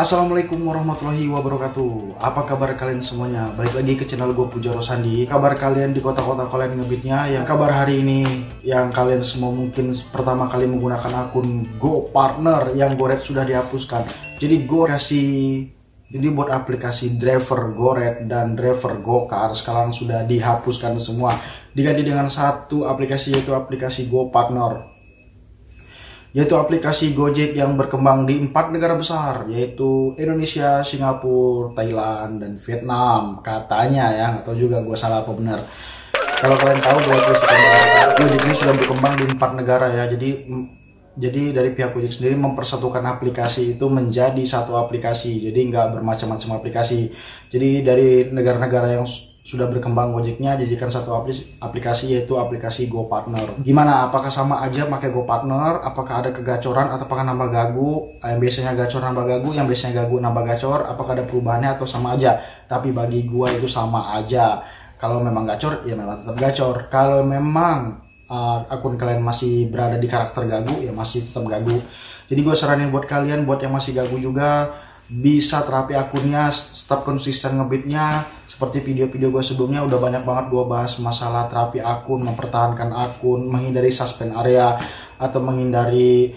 Assalamualaikum warahmatullahi wabarakatuh. Apa kabar kalian semuanya? Balik lagi ke channel gue Pujaro Sandi. Kabar kalian di kota-kota kalian ngebitnya. Yang kabar hari ini yang kalian semua mungkin pertama kali menggunakan akun Go Partner yang Goret sudah dihapuskan. Jadi buat aplikasi driver Goret dan driver Gokar sekarang sudah dihapuskan semua. Diganti dengan satu aplikasi, yaitu aplikasi Go Partner, yaitu aplikasi Gojek yang berkembang di 4 negara besar, yaitu Indonesia, Singapura, Thailand, dan Vietnam katanya ya. Nggak tahu juga gue salah apa benar. Kalau kalian tahu Gojek ini sudah berkembang di 4 negara ya. Jadi dari pihak Gojek sendiri mempersatukan aplikasi itu menjadi satu aplikasi, jadi nggak bermacam-macam aplikasi. Jadi dari negara-negara yang sudah berkembang Gojeknya jadikan satu aplikasi, yaitu aplikasi Go Partner. Gimana? Apakah sama aja pakai Go Partner? Apakah ada kegacoran atau apakah nambah gagu? Yang biasanya gacor nambah gagu, yang biasanya gagu nambah gacor. Apakah ada perubahannya atau sama aja? Tapi bagi gua itu sama aja. Kalau memang gacor, ya memang tetap gacor. Kalau memang akun kalian masih berada di karakter gagu, ya masih tetap gagu. Jadi gue saranin buat kalian, buat yang masih gagu juga, bisa terapi akunnya, tetap konsisten ngebitnya. Seperti video-video gue sebelumnya udah banyak banget gue bahas masalah terapi akun, mempertahankan akun, menghindari suspend area, atau menghindari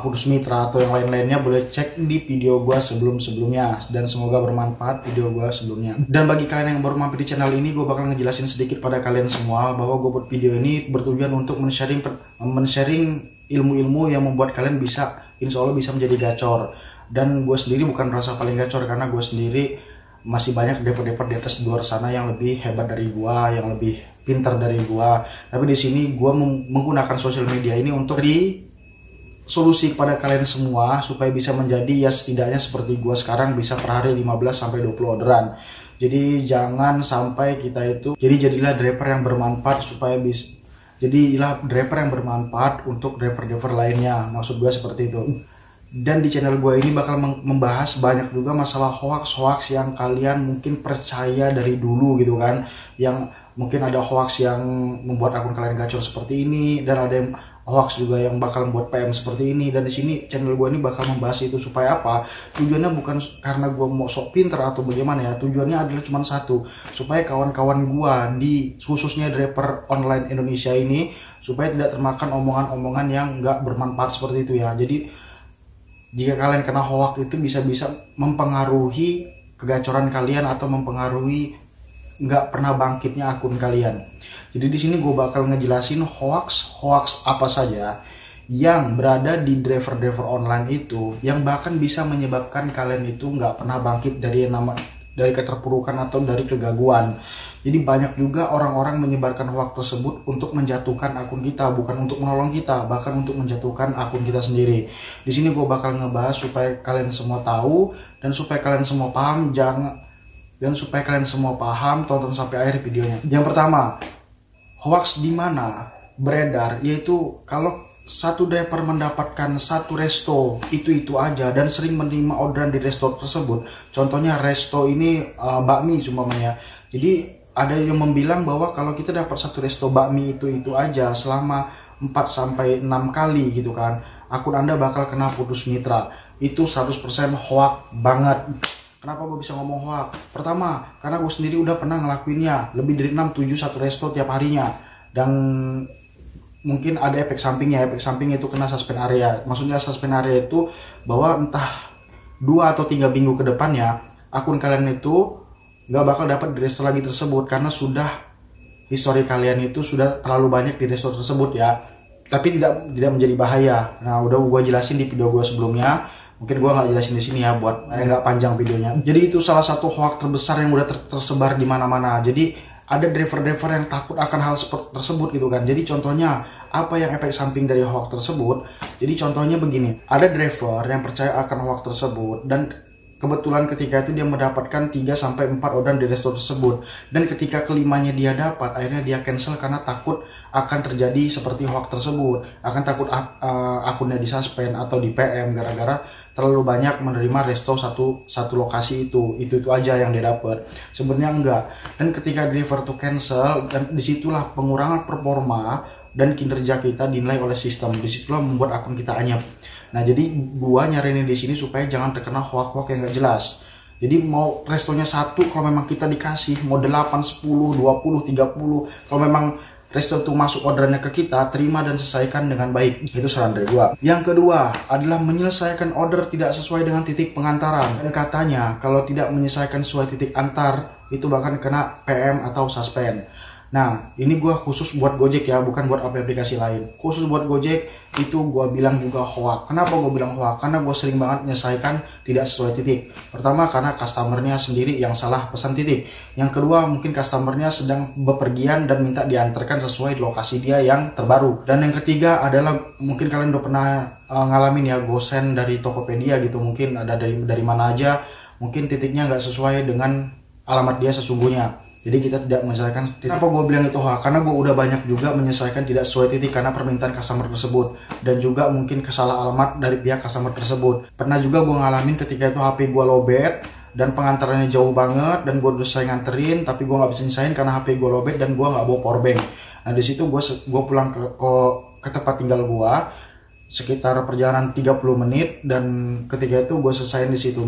putus mitra atau yang lain-lainnya. Boleh cek di video gue sebelumnya, dan semoga bermanfaat video gue sebelumnya. Dan bagi kalian yang baru mampir di channel ini, gue bakal ngejelasin sedikit pada kalian semua bahwa gue buat video ini bertujuan untuk men-sharing ilmu-ilmu yang membuat kalian bisa, insya Allah bisa menjadi gacor. Dan gue sendiri bukan merasa paling gacor, karena gue sendiri masih banyak developer di atas luar sana yang lebih hebat dari gua, yang lebih pintar dari gua. Tapi di sini gua menggunakan sosial media ini untuk solusi kepada kalian semua supaya bisa menjadi ya setidaknya seperti gua sekarang, bisa per hari 15 sampai 20 orderan. Jadi jangan sampai kita itu, jadilah driver yang bermanfaat supaya bisa. Jadilah driver yang bermanfaat untuk driver-driver lainnya. Maksud gua seperti itu. Dan di channel gue ini bakal membahas banyak juga masalah hoax yang kalian mungkin percaya dari dulu gitu kan. Yang mungkin ada hoax yang membuat akun kalian gacor seperti ini, dan ada yang hoax juga yang bakal membuat PM seperti ini. Dan di sini channel gue ini bakal membahas itu supaya apa? Tujuannya bukan karena gue mau sok pinter atau bagaimana ya. Tujuannya adalah cuma satu, supaya kawan-kawan gue di khususnya driver online Indonesia ini supaya tidak termakan omongan-omongan yang nggak bermanfaat seperti itu ya. Jadi jika kalian kena hoax itu bisa mempengaruhi kegacoran kalian atau mempengaruhi nggak pernah bangkitnya akun kalian. Jadi di sini gue bakal ngejelasin hoax apa saja yang berada di driver online itu, yang bahkan bisa menyebabkan kalian itu nggak pernah bangkit dari keterpurukan atau dari kegaguan. Jadi banyak juga orang-orang menyebarkan hoax tersebut untuk menjatuhkan akun kita, bukan untuk menolong kita, bahkan untuk menjatuhkan akun kita sendiri. Di sini gue bakal ngebahas supaya kalian semua tahu, dan supaya kalian semua paham, tonton sampai akhir videonya. Yang pertama, hoax di mana beredar, yaitu kalau satu driver mendapatkan satu resto itu aja dan sering menerima orderan di resto tersebut. Contohnya resto ini bakmi umpamanya. Jadi ada yang membilang bahwa kalau kita dapat satu resto bakmi itu aja selama 4-6 kali gitu kan, akun Anda bakal kena putus mitra. Itu 100% hoax banget. Kenapa gue bisa ngomong hoax? Pertama, karena gue sendiri udah pernah ngelakuinnya lebih dari 6-7 satu resto tiap harinya. Dan mungkin ada efek sampingnya. Efek samping itu kena suspend area. Maksudnya suspend area itu bahwa entah 2 atau 3 minggu ke depannya akun kalian itu nggak bakal dapat di resto lagi tersebut, karena sudah histori kalian itu sudah terlalu banyak di resto tersebut ya. Tapi tidak menjadi bahaya. Nah, udah gue jelasin di video gue sebelumnya. Mungkin gue nggak jelasin di sini ya, buat nggak panjang videonya. Jadi itu salah satu hoax terbesar yang udah tersebar di mana-mana. Jadi ada driver-driver yang takut akan hal tersebut gitu kan. Jadi contohnya apa yang efek samping dari hoax tersebut? Jadi contohnya begini, ada driver yang percaya akan hoax tersebut, dan kebetulan ketika itu dia mendapatkan 3-4 orderan di resto tersebut, dan ketika kelimanya dia dapat, akhirnya dia cancel karena takut akan terjadi seperti hoax tersebut, akan takut akunnya disuspend atau di PM gara-gara terlalu banyak menerima resto satu lokasi itu aja yang dia dapat. Sebenarnya enggak. Dan ketika driver tuh cancel, dan disitulah pengurangan performa dan kinerja kita dinilai oleh sistem. Disitulah membuat akun kita anyap. Nah jadi gua nyariin di sini supaya jangan terkena hoax-hoax yang nggak jelas. Jadi mau restonya satu, kalau memang kita dikasih mau 8, 10, 20, 30, kalau memang resto itu masuk orderannya ke kita, terima dan selesaikan dengan baik. Itu saran dari gua. Yang kedua adalah menyelesaikan order tidak sesuai dengan titik pengantaran. Dan katanya kalau tidak menyelesaikan sesuai titik antar, itu bahkan kena PM atau suspend. Nah, ini gua khusus buat Gojek ya, bukan buat aplikasi lain. Khusus buat Gojek, itu gua bilang juga hoax. Kenapa gua bilang hoax? Karena gua sering banget menyelesaikan tidak sesuai titik. Pertama, karena customernya sendiri yang salah pesan titik. Yang kedua, mungkin customernya sedang bepergian dan minta diantarkan sesuai lokasi dia yang terbaru. Dan yang ketiga adalah mungkin kalian udah pernah ngalamin ya, gosen dari Tokopedia gitu. Mungkin ada dari mana aja, mungkin titiknya nggak sesuai dengan alamat dia sesungguhnya. Jadi kita tidak menyelesaikan titik. Kenapa gue bilang itu hoax? Karena gue udah banyak juga menyelesaikan tidak sesuai titik karena permintaan customer tersebut. Dan juga mungkin kesalah alamat dari pihak customer tersebut. Pernah juga gue ngalamin ketika itu HP gue lowbat dan pengantarannya jauh banget dan gue udah selesai nganterin, tapi gue nggak bisa nyesain karena HP gue lowbat dan gue nggak bawa powerbank. Nah di situ gue pulang ke tempat tinggal gue sekitar perjalanan 30 menit, dan ketika itu gue selesaiin di situ.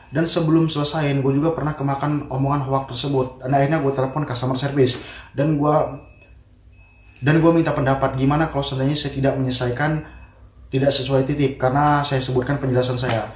Dan sebelum selesaiin gue juga pernah kemakan omongan hoax tersebut. Dan akhirnya gue telepon customer service dan gue minta pendapat gimana kalau seandainya saya tidak menyelesaikan tidak sesuai titik, karena saya sebutkan penjelasan saya.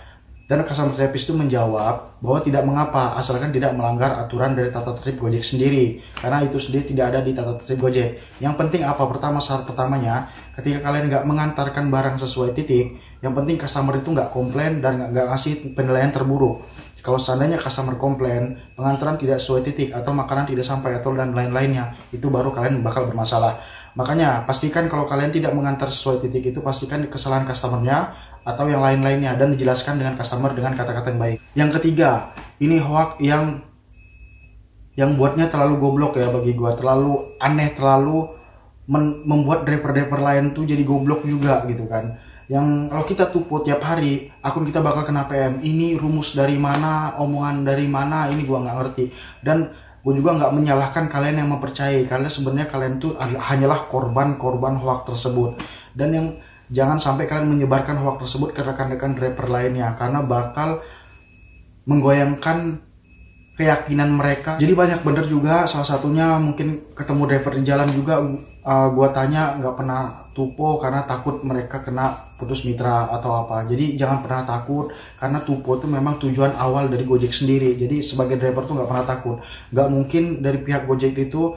Dan customer service itu menjawab bahwa tidak mengapa asalkan tidak melanggar aturan dari tata tertib Gojek sendiri, karena itu sendiri tidak ada di tata tertib Gojek. Yang penting apa? Syarat pertamanya, ketika kalian nggak mengantarkan barang sesuai titik, yang penting customer itu nggak komplain dan nggak ngasih penilaian terburuk. Kalau seandainya customer komplain, pengantaran tidak sesuai titik atau makanan tidak sampai atau dan lain-lainnya, itu baru kalian bakal bermasalah. Makanya pastikan kalau kalian tidak mengantar sesuai titik itu, pastikan kesalahan customernya atau yang lain-lainnya dan dijelaskan dengan customer dengan kata-kata yang baik. Yang ketiga, ini hoax yang buatnya terlalu goblok ya bagi gua, terlalu aneh, terlalu membuat driver-driver lain tuh jadi goblok juga gitu kan. Yang kalau kita tupo tiap hari, akun kita bakal kena PM. Ini rumus dari mana, omongan dari mana, ini gua nggak ngerti. Dan gue juga nggak menyalahkan kalian yang mempercayai, karena sebenarnya kalian tuh hanyalah korban hoax tersebut. Dan yang jangan sampai kalian menyebarkan hoax tersebut ke rekan-rekan driver lainnya, karena bakal menggoyangkan keyakinan mereka. Jadi banyak bener juga, salah satunya mungkin ketemu driver di jalan juga, gua tanya nggak pernah tupo karena takut mereka kena putus mitra atau apa. Jadi jangan pernah takut, karena tupo itu memang tujuan awal dari Gojek sendiri. Jadi sebagai driver tuh nggak pernah takut. Nggak mungkin dari pihak Gojek itu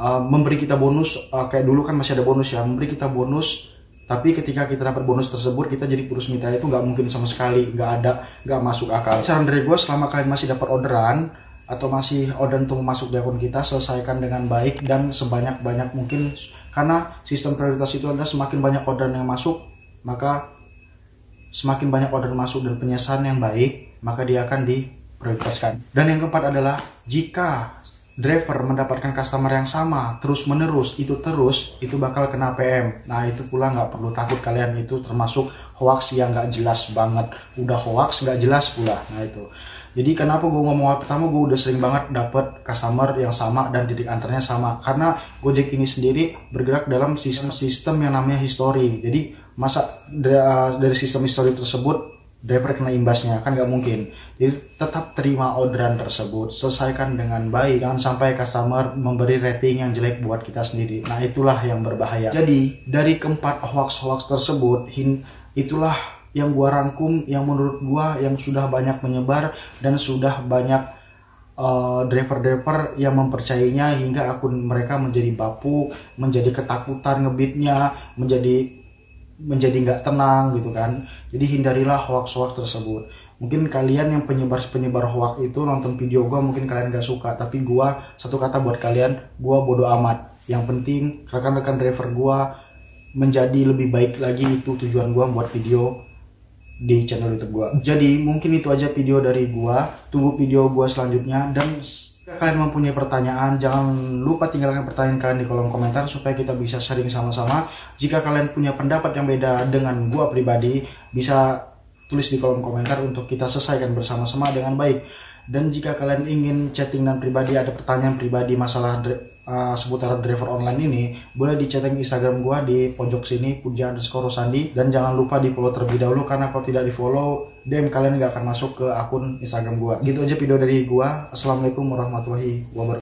memberi kita bonus, kayak dulu kan masih ada bonus ya, memberi kita bonus, tapi ketika kita dapat bonus tersebut kita jadi putus mitra, itu nggak mungkin sama sekali, nggak masuk akal. Saran dari gue, selama kalian masih dapat orderan atau masih orderan untuk masuk di akun kita, selesaikan dengan baik dan sebanyak-banyak mungkin, karena sistem prioritas itu adalah semakin banyak orderan yang masuk, maka semakin banyak orderan masuk dan penyelesaian yang baik, maka dia akan diprioritaskan. Dan yang keempat adalah, jika driver mendapatkan customer yang sama terus menerus, itu bakal kena PM. Nah itu pula nggak perlu takut kalian, itu termasuk hoax yang nggak jelas banget, udah hoax nggak jelas pula. Nah itu, jadi kenapa gue ngomong pertama, gue udah sering banget dapet customer yang sama dan titik antarnya sama, karena Gojek ini sendiri bergerak dalam sistem yang namanya history. Jadi masa dari sistem history tersebut driver kena imbasnya, kan nggak mungkin. Jadi tetap terima orderan tersebut, selesaikan dengan baik, jangan sampai customer memberi rating yang jelek buat kita sendiri. Nah itulah yang berbahaya. Jadi dari keempat hoax tersebut, itulah yang gua rangkum, yang menurut gua yang sudah banyak menyebar dan sudah banyak driver-driver yang mempercayainya hingga akun mereka menjadi bapuk, menjadi ketakutan ngebitnya, menjadi nggak tenang gitu kan. Jadi hindarilah hoax tersebut. Mungkin kalian yang penyebar hoax itu nonton video gua, mungkin kalian gak suka, tapi gua satu kata buat kalian, gua bodo amat. Yang penting rekan-rekan driver gua menjadi lebih baik lagi, itu tujuan gua buat video di channel YouTube gua. Jadi mungkin itu aja video dari gua. Tunggu video gua selanjutnya, dan jika kalian mempunyai pertanyaan, jangan lupa tinggalkan pertanyaan kalian di kolom komentar supaya kita bisa sharing sama-sama. Jika kalian punya pendapat yang beda dengan gua pribadi, bisa tulis di kolom komentar untuk kita selesaikan bersama-sama dengan baik. Dan jika kalian ingin chatting dan pribadi, ada pertanyaan pribadi masalah seputar driver online ini, boleh di chatting Instagram gua di pojok sini @puja_rosandi, dan jangan lupa di follow terlebih dahulu, karena kalau tidak di follow DM kalian nggak akan masuk ke akun Instagram gua. Gitu aja video dari gua. Assalamualaikum warahmatullahi wabarakatuh.